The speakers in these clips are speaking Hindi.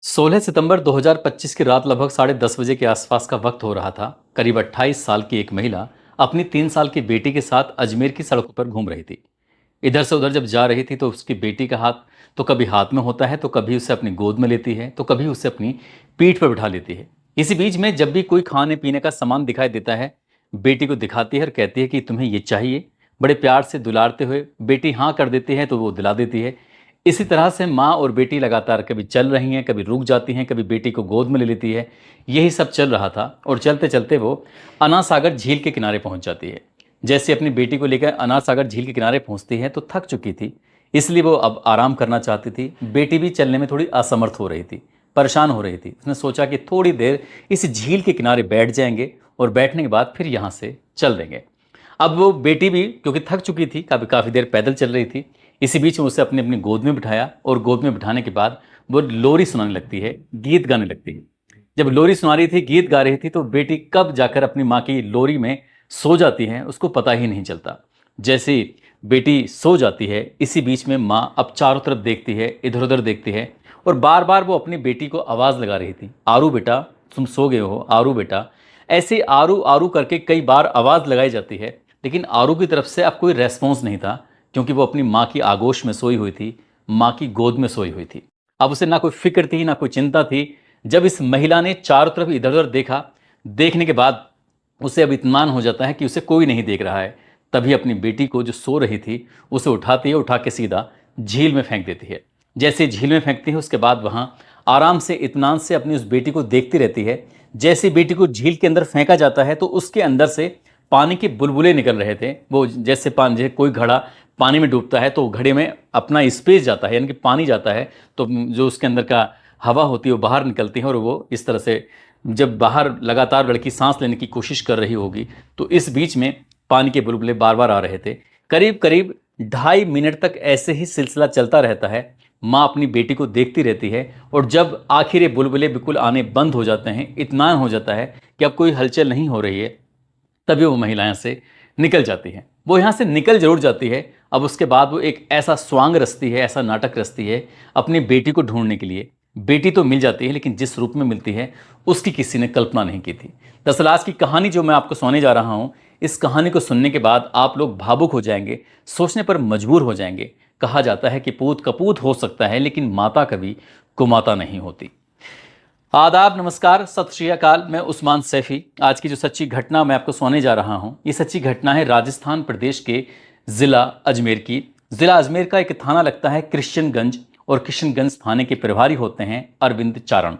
16 सितंबर 2025 की रात लगभग 10:30 बजे के आसपास का वक्त हो रहा था। करीब 28 साल की एक महिला अपनी 3 साल की बेटी के साथ अजमेर की सड़कों पर घूम रही थी। इधर से उधर जब जा रही थी तो उसकी बेटी का हाथ तो कभी हाथ में होता है, तो कभी उसे अपनी गोद में लेती है, तो कभी उसे अपनी पीठ पर बिठा लेती है। इसी बीच में जब भी कोई खाने पीने का सामान दिखाई देता है, बेटी को दिखाती है और कहती है कि तुम्हें ये चाहिए। बड़े प्यार से दुलारते हुए बेटी हाँ कर देती है तो वो दिला देती है। इसी तरह से माँ और बेटी लगातार कभी चल रही हैं, कभी रुक जाती हैं, कभी बेटी को गोद में ले लेती है। यही सब चल रहा था और चलते चलते वो अना सागर झील के किनारे पहुंच जाती है। जैसे अपनी बेटी को लेकर अना सागर झील के किनारे पहुंचती है तो थक चुकी थी, इसलिए वो अब आराम करना चाहती थी। बेटी भी चलने में थोड़ी असमर्थ हो रही थी, परेशान हो रही थी। उसने सोचा कि थोड़ी देर इस झील के किनारे बैठ जाएंगे और बैठने के बाद फिर यहाँ से चल देंगे। अब वो बेटी भी क्योंकि थक चुकी थी, काफ़ी काफ़ी देर पैदल चल रही थी। इसी बीच में उसे अपनी अपनी गोद में बिठाया और गोद में बिठाने के बाद वो लोरी सुनाने लगती है, गीत गाने लगती है। जब लोरी सुना रही थी, गीत गा रही थी, तो बेटी कब जाकर अपनी माँ की लोरी में सो जाती है उसको पता ही नहीं चलता। जैसे ही बेटी सो जाती है, इसी बीच में माँ अब चारों तरफ देखती है, इधर उधर देखती है और बार बार वो अपनी बेटी को आवाज़ लगा रही थी, आरू बेटा तुम सो गए हो, आरू बेटा। ऐसे आरू आरू करके कई बार आवाज़ लगाई जाती है, लेकिन आरू की तरफ से अब कोई रेस्पॉन्स नहीं था, क्योंकि वो अपनी माँ की आगोश में सोई हुई थी, माँ की गोद में सोई हुई थी। अब उसे ना कोई फिक्र थी, ना कोई चिंता थी। जब इस महिला ने चारों तरफ इधर उधर देखा, देखने के बाद उसे अब इत्मीनान हो जाता है कि उसे कोई नहीं देख रहा है। तभी अपनी बेटी को जो सो रही थी उसे उठाती है, उठा के सीधा झील में फेंक देती है। जैसे झील में फेंकती है, उसके बाद वहाँ आराम से इत्मीनान से अपनी उस बेटी को देखती रहती है। जैसे बेटी को झील के अंदर फेंका जाता है तो उसके अंदर से पानी के बुलबुले निकल रहे थे। वो जैसे पानी, जैसे कोई घड़ा पानी में डूबता है तो घड़े में अपना स्पेस जाता है, यानी कि पानी जाता है, तो जो उसके अंदर का हवा होती है वो बाहर निकलती है और वो इस तरह से जब बाहर लगातार लड़की सांस लेने की कोशिश कर रही होगी तो इस बीच में पानी के बुलबुले बार बार आ रहे थे। करीब करीब 2.5 मिनट तक ऐसे ही सिलसिला चलता रहता है। माँ अपनी बेटी को देखती रहती है और जब आखिर ये बुलबुले बिल्कुल आने बंद हो जाते हैं, इत्मीनान हो जाता है कि अब कोई हलचल नहीं हो रही है, तभी वो महिला यहाँ से निकल जाती है। वो यहाँ से निकल जरूर जाती है। अब उसके बाद वो एक ऐसा स्वांग रचती है, ऐसा नाटक रचती है अपनी बेटी को ढूंढने के लिए। बेटी तो मिल जाती है, लेकिन जिस रूप में मिलती है उसकी किसी ने कल्पना नहीं की थी। दरअसल आज की कहानी जो मैं आपको सुनाने जा रहा हूँ, इस कहानी को सुनने के बाद आप लोग भावुक हो जाएंगे, सोचने पर मजबूर हो जाएंगे। कहा जाता है कि पूत कपूत हो सकता है, लेकिन माता कभी कुमाता नहीं होती। आदाब, नमस्कार, सत श्री अकाल। मैं उस्मान सैफी। आज की जो सच्ची घटना मैं आपको सुनाने जा रहा हूं, ये सच्ची घटना है राजस्थान प्रदेश के जिला अजमेर की। जिला अजमेर का एक थाना लगता है कृष्णगंज, और कृष्णगंज थाने के प्रभारी होते हैं अरविंद चारण।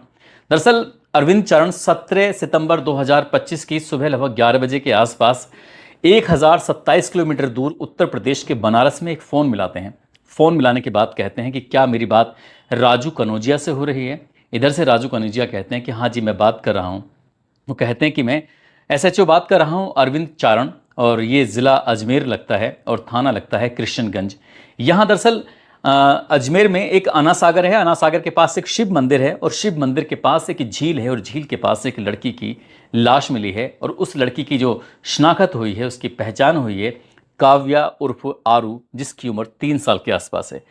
दरअसल अरविंद चारण 17 सितंबर 2025 की सुबह लगभग 11 बजे के आसपास 1027 किलोमीटर दूर उत्तर प्रदेश के बनारस में एक फ़ोन मिलाते हैं। फ़ोन मिलाने के बाद कहते हैं कि क्या मेरी बात राजू कनौजिया से हो रही है। इधर से राजू कनौजिया कहते हैं कि हाँ जी, मैं बात कर रहा हूँ। वो कहते हैं कि मैं एसएचओ बात कर रहा हूँ, अरविंद चारण, और ये ज़िला अजमेर लगता है और थाना लगता है कृष्णगंज। यहाँ दरअसल अजमेर में एक अना सागर है। अना सागर के पास एक शिव मंदिर है और शिव मंदिर के पास एक झील है और झील के पास एक लड़की की लाश मिली है। और उस लड़की की जो शनाख्त हुई है, उसकी पहचान हुई है काव्या उर्फ आरू, जिसकी उम्र 3 साल के आसपास है।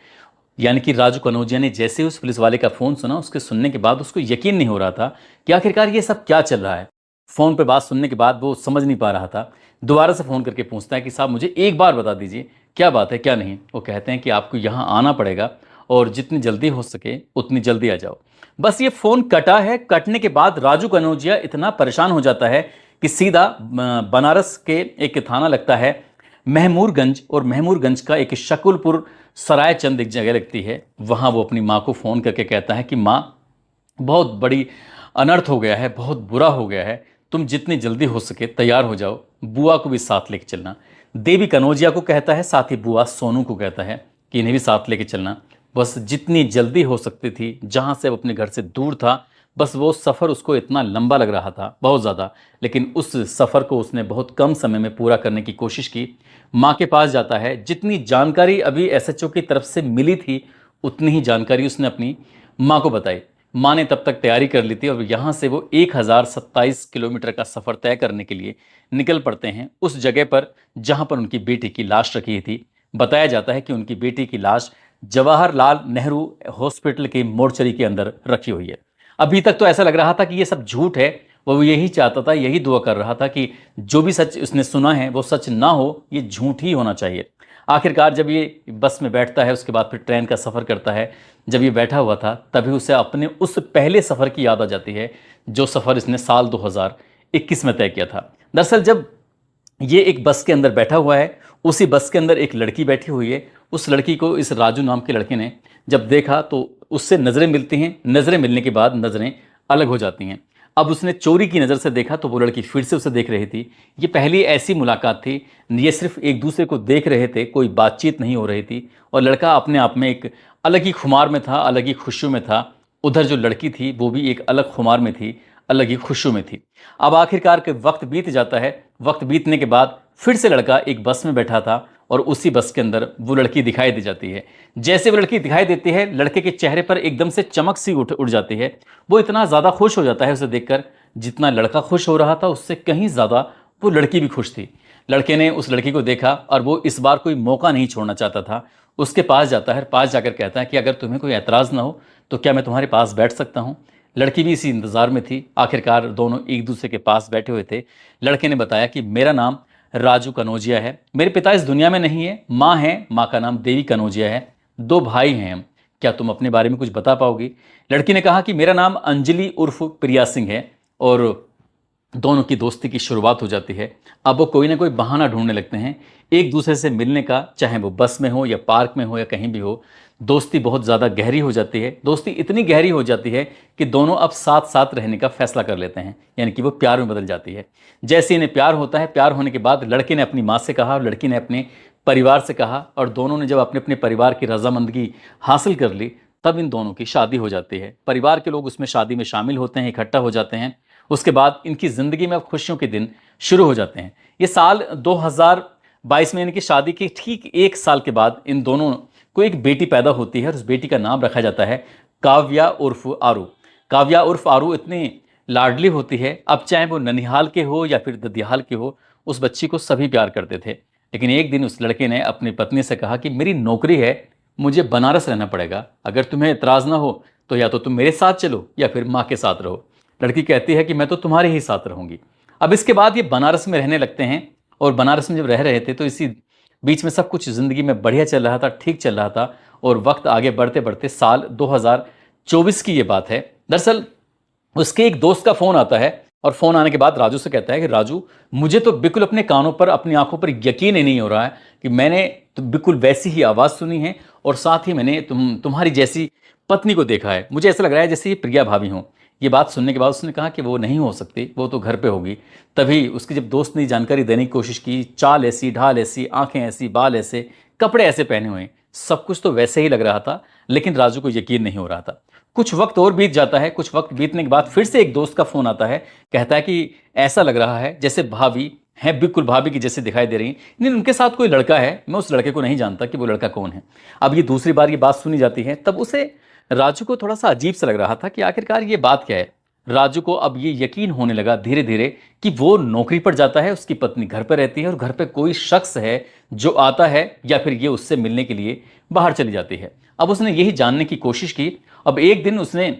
यानी कि राजू कनौजिया ने जैसे ही उस पुलिस वाले का फ़ोन सुना, उसके सुनने के बाद उसको यकीन नहीं हो रहा था कि आखिरकार ये सब क्या चल रहा है। फ़ोन पे बात सुनने के बाद वो समझ नहीं पा रहा था। दोबारा से फ़ोन करके पूछता है कि साहब मुझे एक बार बता दीजिए क्या बात है क्या नहीं। वो कहते हैं कि आपको यहाँ आना पड़ेगा और जितनी जल्दी हो सके उतनी जल्दी आ जाओ। बस ये फ़ोन कटा है। कटने के बाद राजू कनौजिया इतना परेशान हो जाता है कि सीधा बनारस के एक थाना लगता है महमूरगंज, और महमूरगंज का एक शकुलपुर सराय चंद एक जगह लगती है, वहाँ वो अपनी माँ को फ़ोन करके कहता है कि माँ, बहुत बड़ी अनर्थ हो गया है, बहुत बुरा हो गया है, तुम जितनी जल्दी हो सके तैयार हो जाओ, बुआ को भी साथ लेके चलना। देवी कनौजिया को कहता है, साथ ही बुआ सोनू को कहता है कि इन्हें भी साथ लेके चलना। बस जितनी जल्दी हो सकती थी, जहाँ से वो अपने घर से दूर था, बस वो सफ़र उसको इतना लंबा लग रहा था, बहुत ज़्यादा, लेकिन उस सफ़र को उसने बहुत कम समय में पूरा करने की कोशिश की। माँ के पास जाता है। जितनी जानकारी अभी एसएचओ की तरफ से मिली थी, उतनी ही जानकारी उसने अपनी माँ को बताई। माँ ने तब तक तैयारी कर ली थी और यहाँ से वो 1027 किलोमीटर का सफ़र तय करने के लिए निकल पड़ते हैं उस जगह पर जहाँ पर उनकी बेटी की लाश रखी थी। बताया जाता है कि उनकी बेटी की लाश जवाहरलाल नेहरू हॉस्पिटल के मोर्चरी के अंदर रखी हुई है। अभी तक तो ऐसा लग रहा था कि ये सब झूठ है। वो यही चाहता था, यही दुआ कर रहा था कि जो भी सच उसने सुना है वो सच ना हो, ये झूठ ही होना चाहिए। आखिरकार जब ये बस में बैठता है, उसके बाद फिर ट्रेन का सफ़र करता है, जब ये बैठा हुआ था तभी उसे अपने उस पहले सफ़र की याद आ जाती है, जो सफ़र इसने साल 2021 में तय किया था। दरअसल जब ये एक बस के अंदर बैठा हुआ है, उसी बस के अंदर एक लड़की बैठी हुई है। उस लड़की को इस राजू नाम के लड़के ने जब देखा तो उससे नज़रें मिलती हैं। नज़रें मिलने के बाद नज़रें अलग हो जाती हैं। अब उसने चोरी की नज़र से देखा तो वो लड़की फिर से उसे देख रही थी। ये पहली ऐसी मुलाकात थी, ये सिर्फ एक दूसरे को देख रहे थे, कोई बातचीत नहीं हो रही थी। और लड़का अपने आप में एक अलग ही खुमार में था, अलग ही खुशियों में था। उधर जो लड़की थी वो भी एक अलग खुमार में थी, अलग ही खुशियों में थी। अब आखिरकार के वक्त बीत जाता है। वक्त बीतने के बाद फिर से लड़का एक बस में बैठा था और उसी बस के अंदर वो लड़की दिखाई दे जाती है। जैसे वो लड़की दिखाई देती है, लड़के के चेहरे पर एकदम से चमक सी उठ जाती है। वो इतना ज़्यादा खुश हो जाता है उसे देखकर, जितना लड़का खुश हो रहा था उससे कहीं ज़्यादा वो लड़की भी खुश थी। लड़के ने उस लड़की को देखा और वो इस बार कोई मौका नहीं छोड़ना चाहता था। उसके पास जाता है, पास जाकर कहता है कि अगर तुम्हें कोई एतराज़ ना हो तो क्या मैं तुम्हारे पास बैठ सकता हूँ। लड़की भी इसी इंतज़ार में थी। आखिरकार दोनों एक दूसरे के पास बैठे हुए थे। लड़के ने बताया कि मेरा नाम राजू कनौजिया है, मेरे पिता इस दुनिया में नहीं है, माँ है, माँ का नाम देवी कनौजिया है, 2 भाई हैं हम। क्या तुम अपने बारे में कुछ बता पाओगी? लड़की ने कहा कि मेरा नाम अंजलि उर्फ प्रिया सिंह है। और दोनों की दोस्ती की शुरुआत हो जाती है। अब वो कोई ना कोई बहाना ढूंढने लगते हैं एक दूसरे से मिलने का, चाहे वो बस में हो या पार्क में हो या कहीं भी हो। दोस्ती बहुत ज़्यादा गहरी हो जाती है। दोस्ती इतनी गहरी हो जाती है कि दोनों अब साथ साथ रहने का फैसला कर लेते हैं, यानी कि वो प्यार में बदल जाती है। जैसे इन्हें प्यार होता है, प्यार होने के बाद लड़के ने अपनी माँ से कहा और लड़की ने अपने परिवार से कहा, और दोनों ने जब अपने अपने परिवार की रजामंदगी हासिल कर ली तब इन दोनों की शादी हो जाती है। परिवार के लोग उसमें शादी में शामिल होते हैं, इकट्ठा हो जाते हैं। उसके बाद इनकी ज़िंदगी में अब खुशियों के दिन शुरू हो जाते हैं। ये साल 2022 में इनकी शादी के ठीक 1 साल के बाद इन दोनों को एक बेटी पैदा होती है और उस बेटी का नाम रखा जाता है काव्या उर्फ आरू। काव्या उर्फ आरू इतनी लाडली होती है, अब चाहे वो ननिहाल के हो या फिर ददियाल के हो, उस बच्ची को सभी प्यार करते थे। लेकिन एक दिन उस लड़के ने अपनी पत्नी से कहा कि मेरी नौकरी है, मुझे बनारस रहना पड़ेगा, अगर तुम्हें एतराज़ ना हो तो या तो तुम मेरे साथ चलो या फिर माँ के साथ रहो। लड़की कहती है कि मैं तो तुम्हारे ही साथ रहूंगी। अब इसके बाद ये बनारस में रहने लगते हैं और बनारस में जब रह रहे थे तो इसी बीच में सब कुछ ज़िंदगी में बढ़िया चल रहा था, ठीक चल रहा था। और वक्त आगे बढ़ते बढ़ते साल 2024 की ये बात है। दरअसल उसके एक दोस्त का फ़ोन आता है और फ़ोन आने के बाद राजू से कहता है कि राजू, मुझे तो बिल्कुल अपने कानों पर, अपनी आंखों पर यकीन ही नहीं हो रहा है कि मैंने तो बिल्कुल वैसी ही आवाज़ सुनी है और साथ ही मैंने तुम्हारी जैसी पत्नी को देखा है। मुझे ऐसा लग रहा है जैसे ये प्रिया भाभी हों। ये बात सुनने के बाद उसने कहा कि वो नहीं हो सकती, वो तो घर पे होगी। तभी उसके जब दोस्त ने जानकारी देने की कोशिश की, चाल ऐसी, ढाल ऐसी, आंखें ऐसी, बाल ऐसे, कपड़े ऐसे पहने हुए, सब कुछ तो वैसे ही लग रहा था, लेकिन राजू को यकीन नहीं हो रहा था। कुछ वक्त और बीत जाता है। कुछ वक्त बीतने के बाद फिर से एक दोस्त का फ़ोन आता है। कहता है कि ऐसा लग रहा है जैसे भाभी हैं, बिल्कुल भाभी की जैसे दिखाई दे रही हैं, लेकिन उनके साथ कोई लड़का है, मैं उस लड़के को नहीं जानता कि वो लड़का कौन है। अब ये दूसरी बार ये बात सुनी जाती है, तब उसे, राजू को थोड़ा सा अजीब सा लग रहा था कि आखिरकार ये बात क्या है। राजू को अब ये यकीन होने लगा धीरे धीरे कि वो नौकरी पर जाता है, उसकी पत्नी घर पर रहती है और घर पर कोई शख्स है जो आता है या फिर ये उससे मिलने के लिए बाहर चली जाती है। अब उसने यही जानने की कोशिश की। अब एक दिन उसने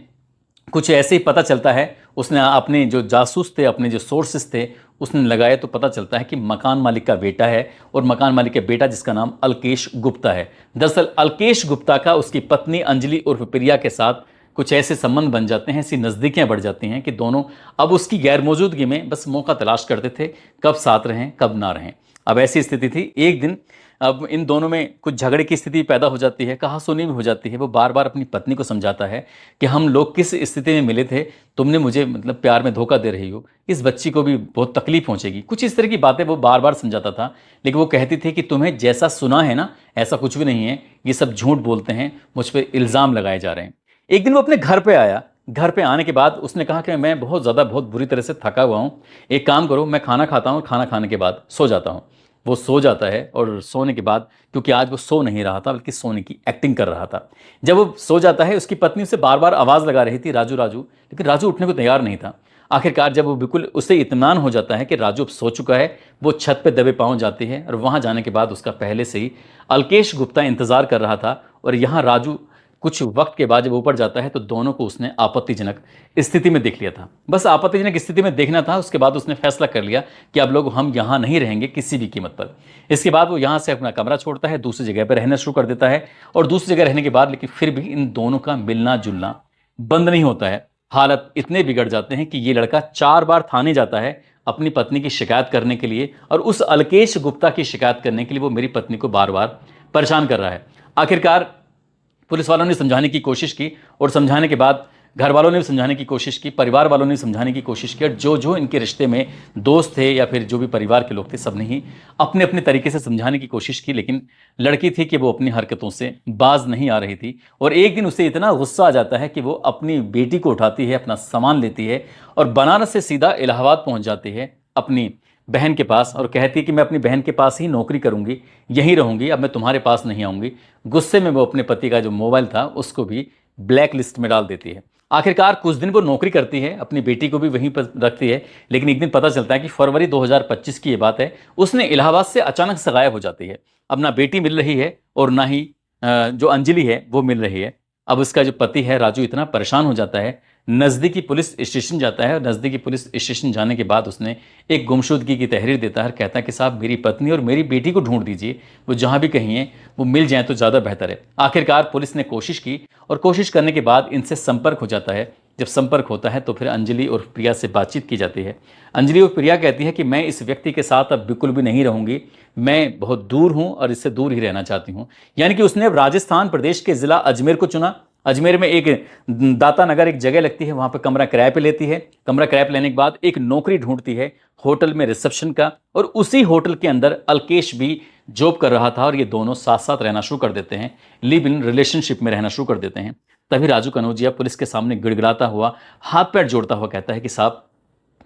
कुछ ऐसे ही पता चलता है, उसने अपने जो जासूस थे, अपने जो सोर्सेस थे, उसने लगाए तो पता चलता है कि मकान मालिक का बेटा है और मकान मालिक का बेटा जिसका नाम अलकेश गुप्ता है। दरअसल अलकेश गुप्ता का उसकी पत्नी अंजलि उर्फ प्रिया के साथ कुछ ऐसे संबंध बन जाते हैं, ऐसी नज़दीकियां बढ़ जाती हैं कि दोनों अब उसकी गैर मौजूदगी में बस मौका तलाश करते थे, कब साथ रहें कब ना रहें। अब ऐसी स्थिति थी। एक दिन अब इन दोनों में कुछ झगड़े की स्थिति पैदा हो जाती है, कहासुनी भी हो जाती है। वो बार बार अपनी पत्नी को समझाता है कि हम लोग किस स्थिति में मिले थे, तुमने मुझे मतलब प्यार में धोखा दे रही हो, इस बच्ची को भी बहुत तकलीफ पहुंचेगी। कुछ इस तरह की बातें वो बार बार समझाता था, लेकिन वो कहती थी कि तुम्हें जैसा सुना है ना, ऐसा कुछ भी नहीं है, ये सब झूठ बोलते हैं, मुझ पर इल्ज़ाम लगाए जा रहे हैं। एक दिन वो अपने घर पे आया। घर पे आने के बाद उसने कहा कि मैं बहुत ज़्यादा, बहुत बुरी तरह से थका हुआ हूँ, एक काम करो, मैं खाना खाता हूँ, खाना खाने के बाद सो जाता हूँ। वो सो जाता है और सोने के बाद, क्योंकि आज वो सो नहीं रहा था बल्कि सोने की एक्टिंग कर रहा था, जब वो सो जाता है उसकी पत्नी उसे बार बार आवाज़ लगा रही थी, राजू राजू, लेकिन राजू उठने को तैयार नहीं था। आखिरकार जब वो बिल्कुल उससे इत्मीनान हो जाता है कि राजू अब सो चुका है, वो छत पे दबे पाँव जाती है और वहाँ जाने के बाद उसका पहले से ही अलकेश गुप्ता इंतज़ार कर रहा था और यहाँ राजू कुछ वक्त के बाद जब ऊपर जाता है तो दोनों को उसने आपत्तिजनक स्थिति में देख लिया था। बस आपत्तिजनक स्थिति में देखना था, उसके बाद उसने फैसला कर लिया कि अब लोग हम यहाँ नहीं रहेंगे किसी भी कीमत पर। इसके बाद वो यहाँ से अपना कमरा छोड़ता है, दूसरी जगह पर रहना शुरू कर देता है। और दूसरी जगह रहने के बाद लेकिन फिर भी इन दोनों का मिलना जुलना बंद नहीं होता है। हालत इतने बिगड़ जाते हैं कि ये लड़का 4 बार थाने जाता है अपनी पत्नी की शिकायत करने के लिए, और उस अलकेश गुप्ता की शिकायत करने के लिए वो मेरी पत्नी को बार बार परेशान कर रहा है। आखिरकार पुलिस वालों ने समझाने की कोशिश की, और समझाने के बाद घर वालों ने भी समझाने की कोशिश की, परिवार वालों ने समझाने की कोशिश की, और जो जो इनके रिश्ते में दोस्त थे या फिर जो भी परिवार के लोग थे, सबने ही अपने अपने तरीके से समझाने की कोशिश की। लेकिन लड़की थी कि वो अपनी हरकतों से बाज नहीं आ रही थी। और एक दिन उसे इतना गुस्सा आ जाता है कि वो अपनी बेटी को उठाती है, अपना सामान लेती है और बनारस से सीधा इलाहाबाद पहुंच जाती है अपनी बहन के पास, और कहती है कि मैं अपनी बहन के पास ही नौकरी करूंगी, यहीं रहूंगी, अब मैं तुम्हारे पास नहीं आऊंगी। गुस्से में वो अपने पति का जो मोबाइल था उसको भी ब्लैक लिस्ट में डाल देती है। आखिरकार कुछ दिन वो नौकरी करती है, अपनी बेटी को भी वहीं पर रखती है। लेकिन एक दिन पता चलता है कि फरवरी 2025 की ये बात है, उसने इलाहाबाद से अचानक से गायब हो जाती है। अब ना बेटी मिल रही है और ना ही जो अंजलि है वो मिल रही है। अब उसका जो पति है राजू इतना परेशान हो जाता है, नज़दीकी पुलिस स्टेशन जाता है, और नज़दीकी पुलिस स्टेशन जाने के बाद उसने एक गुमशुदगी की तहरीर देता है और कहता है कि साहब मेरी पत्नी और मेरी बेटी को ढूंढ दीजिए, वो जहां भी कहीं है वो मिल जाए तो ज़्यादा बेहतर है। आखिरकार पुलिस ने कोशिश की, और कोशिश करने के बाद इनसे संपर्क हो जाता है। जब संपर्क होता है तो फिर अंजलि और प्रिया से बातचीत की जाती है। अंजलि और प्रिया कहती है कि मैं इस व्यक्ति के साथ अब बिल्कुल भी नहीं रहूंगी, मैं बहुत दूर हूं और इससे दूर ही रहना चाहती हूं। यानी कि उसने राजस्थान प्रदेश के जिला अजमेर को चुना। अजमेर में एक दाता नगर एक जगह लगती है, वहां पर कमरा किराए पे लेती है। कमरा किराए पे लेने के बाद एक नौकरी ढूंढती है होटल में रिसेप्शन का, और उसी होटल के अंदर अलकेश भी जॉब कर रहा था, और ये दोनों साथ साथ रहना शुरू कर देते हैं, लिव इन रिलेशनशिप में रहना शुरू कर देते हैं। तभी राजू कनौजिया पुलिस के सामने गिड़गिड़ाता हुआ, हाथ पैर जोड़ता हुआ कहता है कि साहब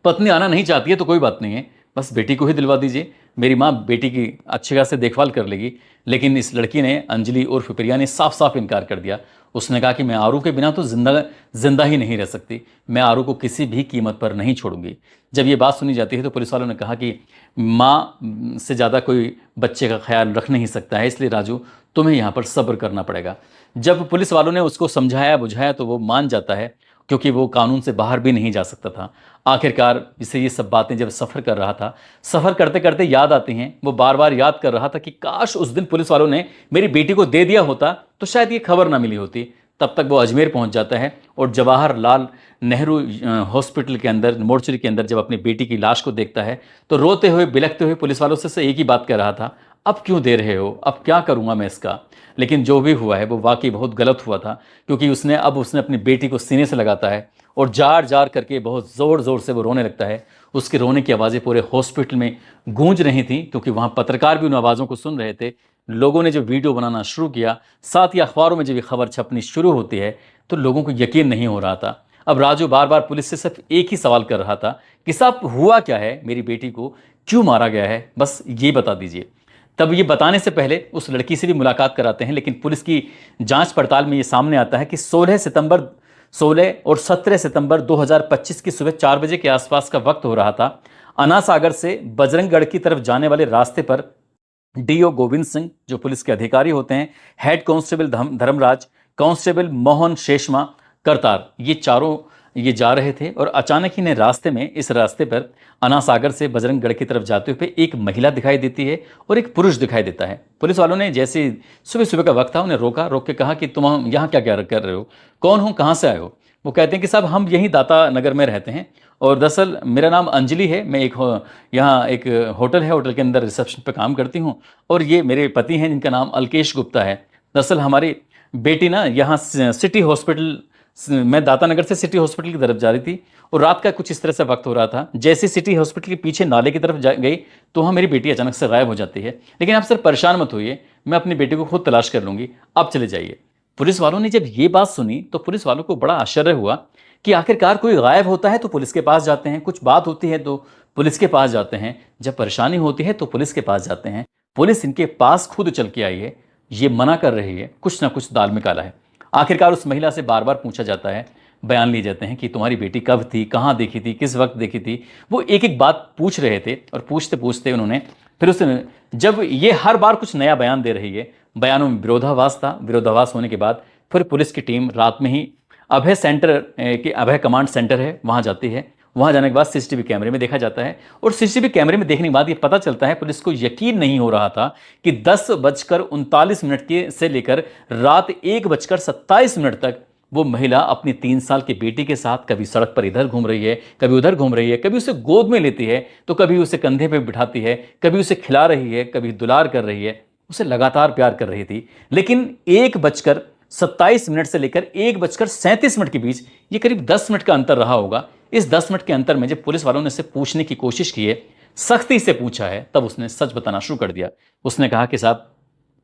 पत्नी आना नहीं चाहती है तो कोई बात नहीं है, बस बेटी को ही दिलवा दीजिए, मेरी माँ बेटी की अच्छे खासे देखभाल कर लेगी। लेकिन इस लड़की ने, अंजलि उर्फ प्रिया ने, साफ साफ इनकार कर दिया। उसने कहा कि मैं आरू के बिना तो जिंदा ही नहीं रह सकती, मैं आरू को किसी भी कीमत पर नहीं छोड़ूंगी। जब ये बात सुनी जाती है तो पुलिस वालों ने कहा कि माँ से ज़्यादा कोई बच्चे का ख्याल रख नहीं सकता है, इसलिए राजू तुम्हें यहाँ पर सब्र करना पड़ेगा। जब पुलिस वालों ने उसको समझाया बुझाया तो वो मान जाता है, क्योंकि वो कानून से बाहर भी नहीं जा सकता था। आखिरकार इसे ये सब बातें जब सफ़र कर रहा था, सफ़र करते करते याद आती हैं। वो बार बार याद कर रहा था कि काश उस दिन पुलिस वालों ने मेरी बेटी को दे दिया होता तो शायद ये खबर ना मिली होती। तब तक वो अजमेर पहुंच जाता है, और जवाहरलाल नेहरू हॉस्पिटल के अंदर, मोर्चरी के अंदर जब अपनी बेटी की लाश को देखता है तो रोते हुए बिलखते हुए पुलिस वालों से एक ही बात कह रहा था, अब क्यों दे रहे हो, अब क्या करूँगा मैं इसका। लेकिन जो भी हुआ है वो वाकई बहुत गलत हुआ था, क्योंकि उसने अपनी बेटी को सीने से लगाता है और जार जार करके बहुत ज़ोर ज़ोर से वो रोने लगता है। उसके रोने की आवाज़ें पूरे हॉस्पिटल में गूंज रही थी, क्योंकि वहाँ पत्रकार भी उन आवाज़ों को सुन रहे थे। लोगों ने जब वीडियो बनाना शुरू किया, साथ ही अखबारों में जब ये खबर छपनी शुरू होती है, तो लोगों को यकीन नहीं हो रहा था। अब राजू बार बार पुलिस से सिर्फ एक ही सवाल कर रहा था कि साहब हुआ क्या है, मेरी बेटी को क्यों मारा गया है, बस ये बता दीजिए। तब ये बताने से पहले उस लड़की से भी मुलाकात कराते हैं, लेकिन पुलिस की जांच पड़ताल में ये सामने आता है कि 16 और 17 सितंबर 2025 की सुबह 4 बजे के आसपास का वक्त हो रहा था। अन्ना सागर से बजरंगगढ़ की तरफ जाने वाले रास्ते पर डीओ गोविंद सिंह, जो पुलिस के अधिकारी होते हैं, head constable Dharmraj, constable Mohan Sheshma, Kartar, ये चारों ये जा रहे थे। और अचानक ही ने इस रास्ते पर अन्ना सागर से बजरंगगढ़ की तरफ जाते हुए एक महिला दिखाई देती है और एक पुरुष दिखाई देता है। पुलिस वालों ने जैसे सुबह सुबह का वक्त था उन्हें रोक के कहा कि तुम यहाँ क्या क्या कर रहे हो, कौन हो, कहाँ से आए हो। वो कहते हैं कि साहब हम यहीं दाता नगर में रहते हैं, और दरअसल मेरा नाम अंजलि है, मैं यहाँ एक होटल है, होटल के अंदर रिसेप्शन पे काम करती हूँ, और ये मेरे पति हैं जिनका नाम अलकेश गुप्ता है। दरअसल हमारी बेटी ना यहाँ सिटी हॉस्पिटल, मैं दाता नगर से सिटी हॉस्पिटल की तरफ जा रही थी, और रात का कुछ इस तरह से वक्त हो रहा था। जैसे सिटी हॉस्पिटल के पीछे नाले की तरफ गई तो वहाँ मेरी बेटी अचानक से गायब हो जाती है। लेकिन आप सर परेशान मत होइए, मैं अपनी बेटी को खुद तलाश कर लूँगी, आप चले जाइए। पुलिस वालों ने जब ये बात सुनी तो पुलिस वालों को बड़ा आश्चर्य हुआ कि आखिरकार कोई गायब होता है तो पुलिस के पास जाते हैं, कुछ बात होती है तो पुलिस के पास जाते हैं, जब परेशानी होती है तो पुलिस के पास जाते हैं। पुलिस इनके पास खुद चल के आई है, ये मना कर रही है, कुछ ना कुछ दाल में काला है। आखिरकार उस महिला से बार बार पूछा जाता है, बयान लिए जाते हैं कि तुम्हारी बेटी कब थी, कहाँ देखी थी, किस वक्त देखी थी। वो एक एक बात पूछ रहे थे, और पूछते पूछते उन्होंने फिर उसने, जब ये हर बार कुछ नया बयान दे रही है, बयानों में विरोधाभास था, विरोधाभास होने के बाद फिर पुलिस की टीम रात में ही अभय सेंटर के अभय कमांड सेंटर है वहाँ जाती है। वहाँ जाने के बाद सीसीटीवी कैमरे में देखा जाता है और सीसीटीवी कैमरे में देखने के बाद ये पता चलता है, पुलिस को यकीन नहीं हो रहा था कि 10:39 के से लेकर रात 1:27 तक वो महिला अपनी 3 साल की बेटी के साथ कभी सड़क पर इधर घूम रही है, कभी उधर घूम रही है, कभी उसे गोद में लेती है तो कभी उसे कंधे पे बिठाती है, कभी उसे खिला रही है, कभी दुलार कर रही है, उसे लगातार प्यार कर रही थी। लेकिन 1:27 से लेकर 1:37 के बीच ये करीब 10 मिनट का अंतर रहा होगा। इस 10 मिनट के अंतर में जब पुलिस वालों ने उसे पूछने की कोशिश की है, सख्ती से पूछा है, तब उसने सच बताना शुरू कर दिया। उसने कहा कि साहब,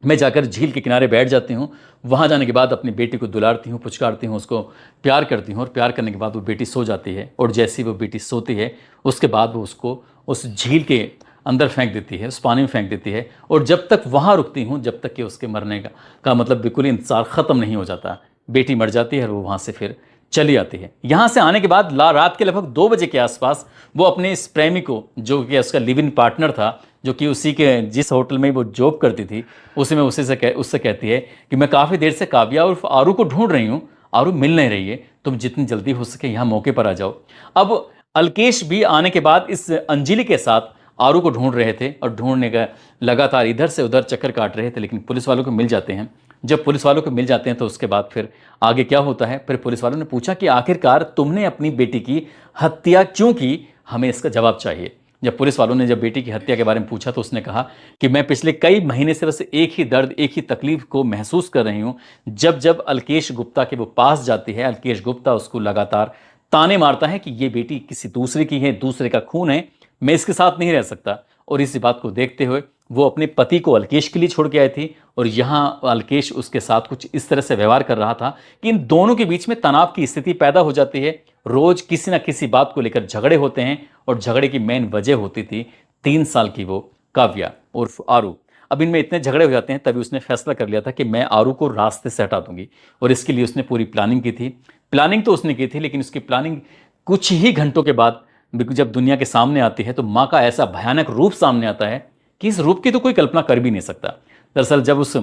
मैं जाकर झील के किनारे बैठ जाती हूँ, वहाँ जाने के बाद अपनी बेटी को दुलारती हूँ, पुचकारती हूँ, उसको प्यार करती हूँ और प्यार करने के बाद वो बेटी सो जाती है और जैसे ही वो बेटी सोती है उसके बाद वो उसको उस झील के अंदर फेंक देती है, उस पानी में फेंक देती है और जब तक वहाँ रुकती हूँ जब तक कि उसके मरने का मतलब बिल्कुल इंतजार ख़त्म नहीं हो जाता। बेटी मर जाती है और वो वहाँ से फिर चली आती है। यहाँ से आने के बाद रात के लगभग 2 बजे के आसपास वो अपने इस प्रेमी को, जो कि उसका लिव इन पार्टनर था, जो कि उसी के जिस होटल में वो जॉब करती थी, उसी में उससे कहती है कि मैं काफ़ी देर से काव्या और आरू को ढूंढ रही हूँ, आरू मिल नहीं रही है, तुम जितनी जल्दी हो सके यहाँ मौके पर आ जाओ। अब अल्केश भी आने के बाद इस अंजलि के साथ आरू को ढूंढ रहे थे और ढूंढने का लगातार इधर से उधर चक्कर काट रहे थे, लेकिन पुलिस वालों को मिल जाते हैं। जब पुलिस वालों को मिल जाते हैं तो उसके बाद फिर आगे क्या होता है, फिर पुलिस वालों ने पूछा कि आखिरकार तुमने अपनी बेटी की हत्या क्यों की, हमें इसका जवाब चाहिए। जब पुलिस वालों ने जब बेटी की हत्या के बारे में पूछा तो उसने कहा कि मैं पिछले कई महीने से बस एक ही दर्द, एक ही तकलीफ को महसूस कर रही हूं। जब जब अल्केश गुप्ता के वो पास जाती है, अल्केश गुप्ता उसको लगातार ताने मारता है कि ये बेटी किसी दूसरे की है, दूसरे का खून है, मैं इसके साथ नहीं रह सकता। और इसी बात को देखते हुए वो अपने पति को अल्केश के लिए छोड़ के आई थी और यहाँ अल्केश उसके साथ कुछ इस तरह से व्यवहार कर रहा था कि इन दोनों के बीच में तनाव की स्थिति पैदा हो जाती है। रोज किसी ना किसी बात को लेकर झगड़े होते हैं और झगड़े की मेन वजह होती थी 3 साल की वो काव्या उर्फ आरू। अब इनमें इतने झगड़े हो जाते हैं, तभी उसने फैसला कर लिया था कि मैं आरू को रास्ते से हटा दूंगी और इसके लिए उसने पूरी प्लानिंग की थी। प्लानिंग तो उसने की थी, लेकिन उसकी प्लानिंग कुछ ही घंटों के बाद जब दुनिया के सामने आती है तो माँ का ऐसा भयानक रूप सामने आता है कि इस रूप की तो कोई कल्पना कर भी नहीं सकता। दरअसल जब उस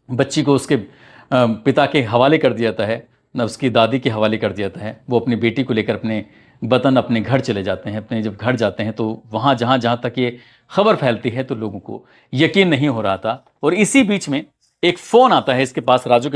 बच्ची को उसके पिता के हवाले कर दिया जाता है, न उसकी दादी के हवाले कर दिया जाता है, वो अपनी बेटी को लेकर अपने वतन, अपने घर चले जाते हैं। अपने जब घर जाते हैं तो वहाँ जहाँ जहाँ तक ये खबर फैलती है तो लोगों को यकीन नहीं हो रहा था। और इसी बीच में एक फ़ोन आता है इसके पास, राजू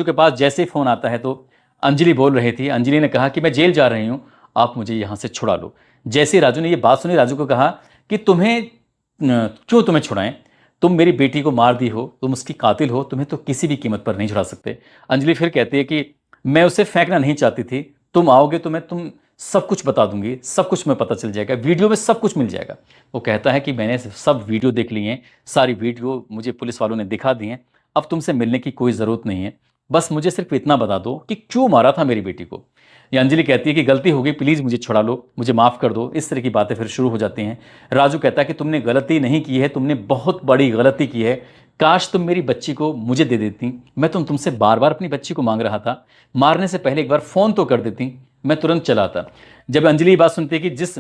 के पास जैसे ही फ़ोन आता है तो अंजलि बोल रही थी। अंजलि ने कहा कि मैं जेल जा रही हूँ, आप मुझे यहाँ से छुड़ा लो। जैसे ही राजू ने ये बात सुनी, राजू को कहा कि क्यों तुम्हें छुड़ाएं, तुम मेरी बेटी को मार दी हो, तुम उसकी कातिल हो, तुम्हें तो किसी भी कीमत पर नहीं छुड़ा सकते। अंजलि फिर कहती है कि मैं उसे फेंकना नहीं चाहती थी, तुम आओगे तो मैं तुम सब कुछ बता दूंगी, सब कुछ मैं पता चल जाएगा, वीडियो में सब कुछ मिल जाएगा। वो कहता है कि मैंने सब वीडियो देख ली हैं, सारी वीडियो मुझे पुलिस वालों ने दिखा दी हैं, अब तुमसे मिलने की कोई ज़रूरत नहीं है, बस मुझे सिर्फ इतना बता दो कि क्यों मारा था मेरी बेटी को। ये अंजलि कहती है कि गलती हो गई, प्लीज़ मुझे छुड़ा लो, मुझे माफ़ कर दो। इस तरह की बातें फिर शुरू हो जाती हैं। राजू कहता है कि तुमने गलती नहीं की है, तुमने बहुत बड़ी गलती की है, काश तुम मेरी बच्ची को मुझे दे देती, मैं तुमसे बार बार अपनी बच्ची को मांग रहा था, मारने से पहले एक बार फ़ोन तो कर देती, मैं तुरंत चला आता। जब अंजलि ये बात सुनती है कि जिस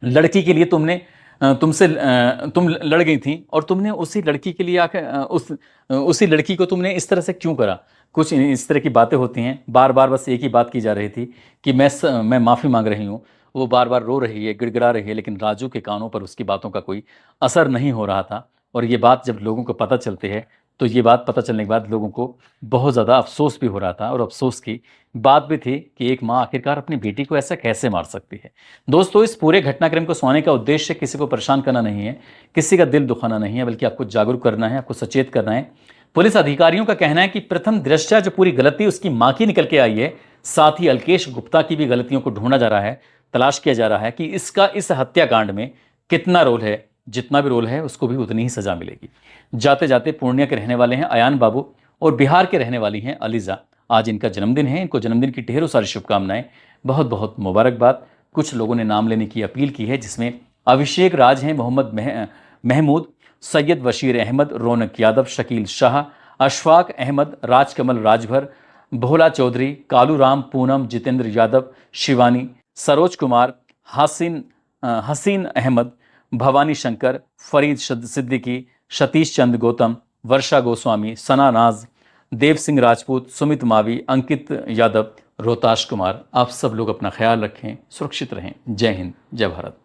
लड़की के लिए तुम लड़ गई थी और तुमने उसी लड़की के लिए आकर उसी लड़की को तुमने इस तरह से क्यों करा, कुछ इस तरह की बातें होती हैं। बार बार बस एक ही बात की जा रही थी कि मैं माफ़ी मांग रही हूँ। वो बार बार रो रही है, गिड़गिड़ा रही है, लेकिन राजू के कानों पर उसकी बातों का कोई असर नहीं हो रहा था। और ये बात जब लोगों को पता चलती है तो ये बात पता चलने के बाद लोगों को बहुत ज़्यादा अफसोस भी हो रहा था और अफसोस की बात भी थी कि एक माँ आखिरकार अपनी बेटी को ऐसा कैसे मार सकती है। दोस्तों, इस पूरे घटनाक्रम को सुनाने का उद्देश्य किसी को परेशान करना नहीं है, किसी का दिल दुखाना नहीं है, बल्कि आपको जागरूक करना है, आपको सचेत करना है। पुलिस अधिकारियों का कहना है कि प्रथम दृष्टया जो पूरी गलती उसकी माँ की निकल के आई है, साथ ही अल्केश गुप्ता की भी गलतियों को ढूंढा जा रहा है, तलाश किया जा रहा है कि इसका इस हत्याकांड में कितना रोल है। जितना भी रोल है उसको भी उतनी ही सजा मिलेगी। जाते जाते पूर्णिया के रहने वाले हैं अयान बाबू और बिहार के रहने वाली हैं अलीजा। आज इनका जन्मदिन है, इनको जन्मदिन की ढेरों सारी शुभकामनाएं, बहुत बहुत मुबारकबाद। कुछ लोगों ने नाम लेने की अपील की है, जिसमें अभिषेक राज हैं, मोहम्मद महमूद, सैयद बशीर अहमद, रौनक यादव, शकील शाह, अशफाक अहमद, राजकमल राजभर, भोला चौधरी, कालू राम, पूनम, जितेंद्र यादव, शिवानी, सरोज कुमार, हसीन अहमद, भवानी शंकर, फरीद सिद्दीकी, सतीश चंद गौतम, वर्षा गोस्वामी, सना नाज, देव सिंह राजपूत, सुमित मावी, अंकित यादव, रोहताश कुमार, आप सब लोग अपना ख्याल रखें, सुरक्षित रहें। जय हिंद, जय भारत।